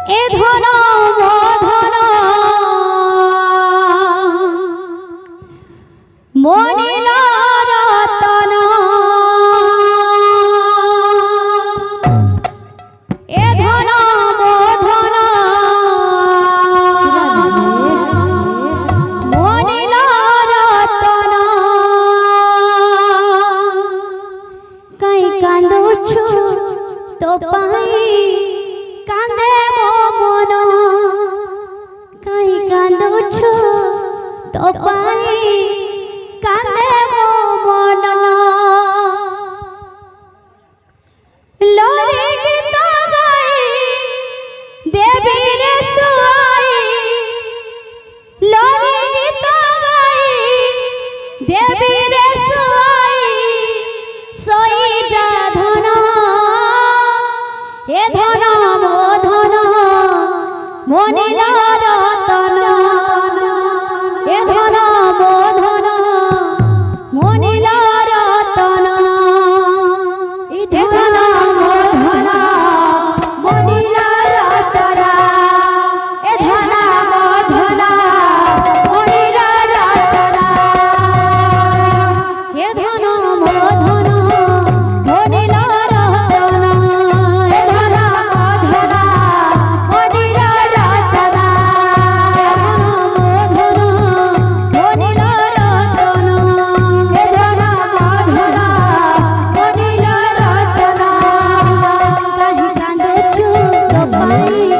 এ ধন ধন মনিল রতন এ ধন ধন মনিল রতন কাই কান্দুছু তো পাই কান্দে মো মন কাই কান্দুছু তো পাই কান্দে মো মন লরে গীত গাই দেবী রে সুয়াই লরে গীত গাই দেবী রে সুয়াই সই যা ধন এ ধন মো ধন মনিল রতন এ ধন মো ধন মনিল রতন এ ধন মো ধন মনিল রতন এ ধন মো ধন মনিল রতন এ ধন মো ধন মনিল রতন এ ধন মো ধন মনিল রতন এ ধন মো ধন মনিল রতন এ ধন মো ধন মনিল রতন কাহি কান্দুছু তো পাই